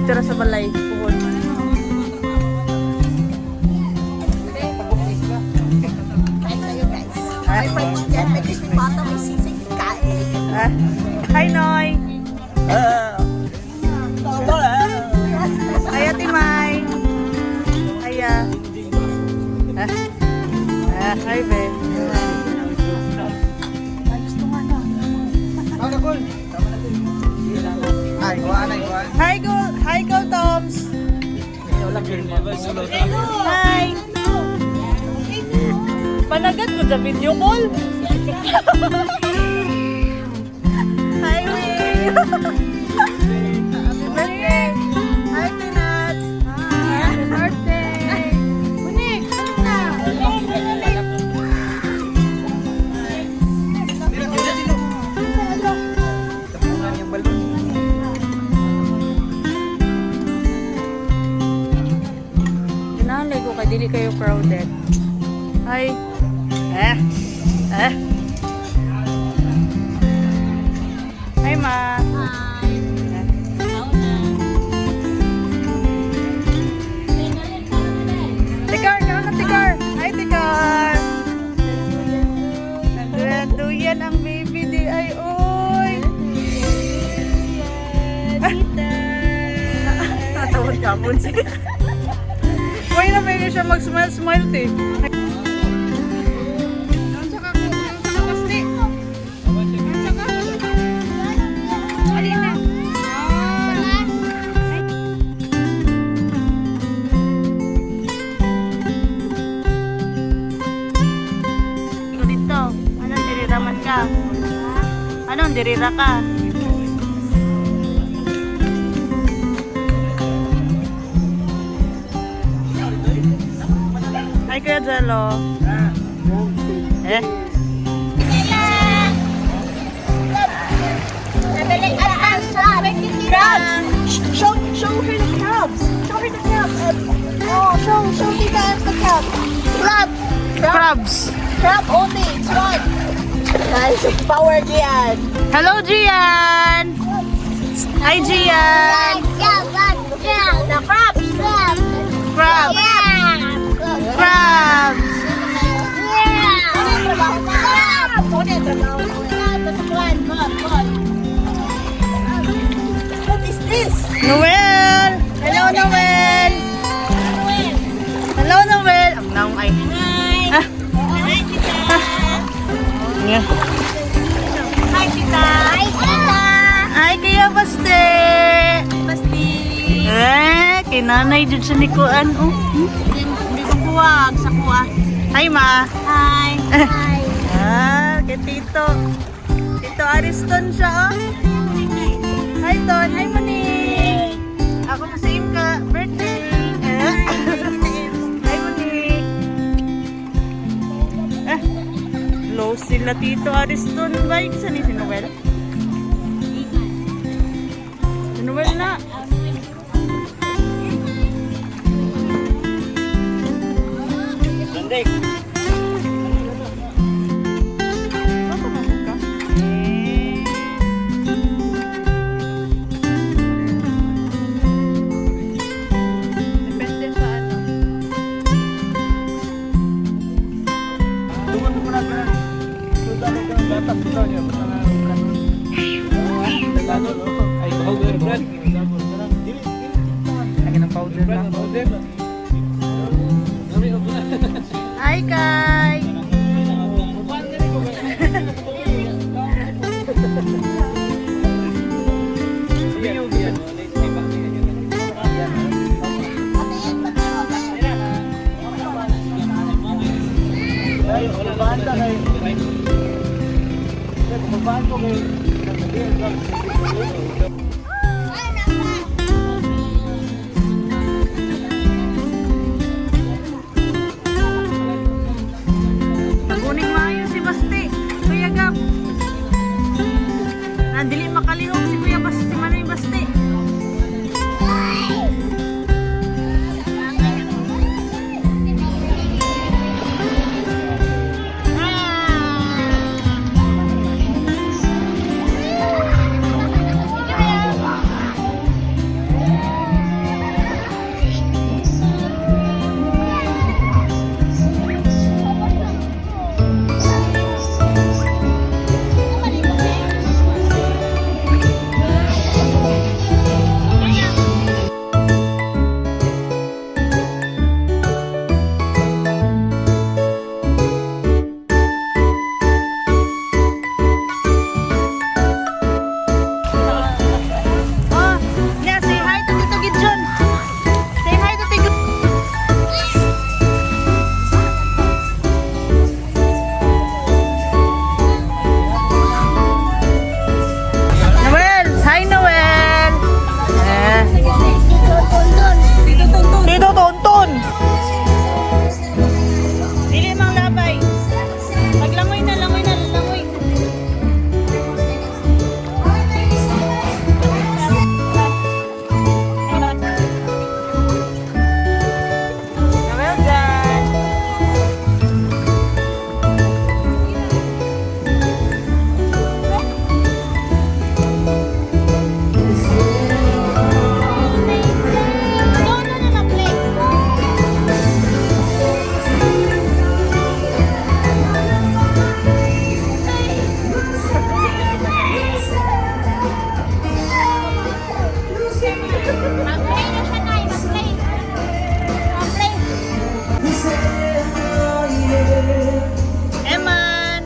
dito sa balay. Puhon. Kain tayo guys. May fried chicken, may crispy pata, may sisig. Kain. Hi, Noy. Ay, Ate May. Aya. Hi, Be. Hi, go, Toms. Hi. Panagat ko sa video call. Hi, Will. Happy birthday. Hi, Pinat. Happy birthday. Unik. Dinalay ko kay dili kayo crowded. Hi. Hi, Ma. Tikar, kau na Tikar. Hi, Tikar. Nagduyan ang baby di ay oy. Natawad ka po siya. May na pwede siya mag-smile, te. Anong dirira ka? Hi, Kuya Jello. Show her the crabs. Show her the crabs. Oh, show Tita the crabs. Crabs. Crab only. It's one. Nice. Power, Gian. Hello, Gian. Hi, Gian. The crabs. Crab. Crabs. What is this? Noel. Hello, Noel. Hello, Noel. Ang naong ay. Hi, Tita. Yeah. Hi, Tita. Hi, Tita. Ay, kaya Baste. Basti. Kinanay dyan sa nikuan. Oh. Hindi ko buwag sa kuha. Hi, Ma. Hi. Hi. Kay Tito. Tito Ariston siya, oh. Hi, Ton. Hi, Monique. Ako na sa ka. Birthday. Hi, Monique. Low sila, Tito Ariston. Bye. Saan ni si Noel? Si Noel na. Sunday. Hi, Kai. Naguning maayo si Basti. Kuya Gap. Nadili makalihok si Kuya Basti. Si Manoy Basti. Dito, tonton. Dili mang labay. Maglangoy na, langoy na, langoy. Well done. Eman.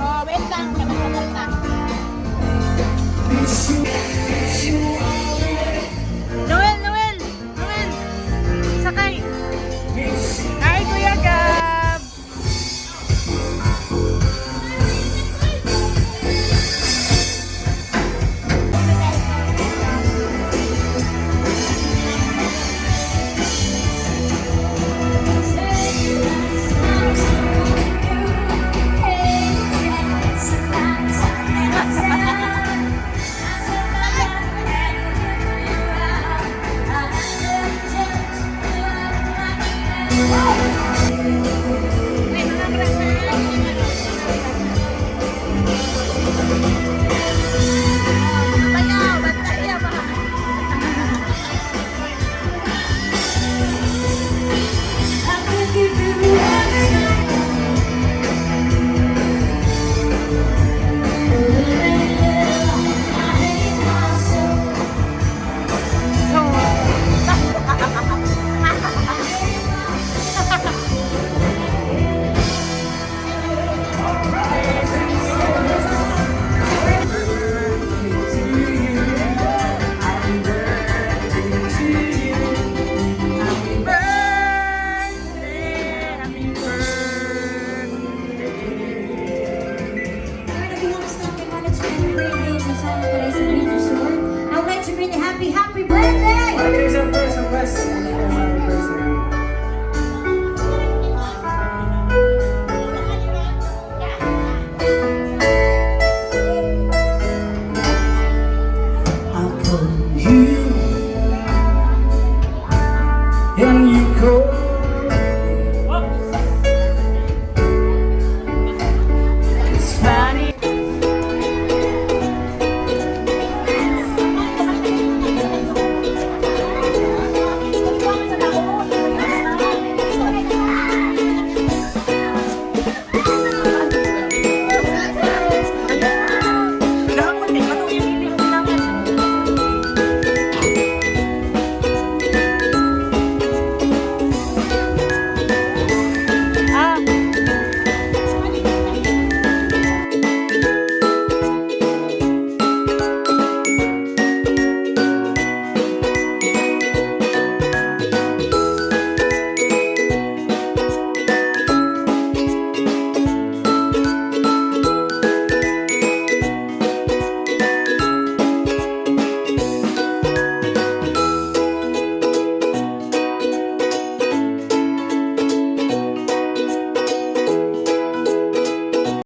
Oh, wait lang. Noel, Noel, Noel. Sakay. Hi, Kuya Gab. I would like to bring a happy birthday!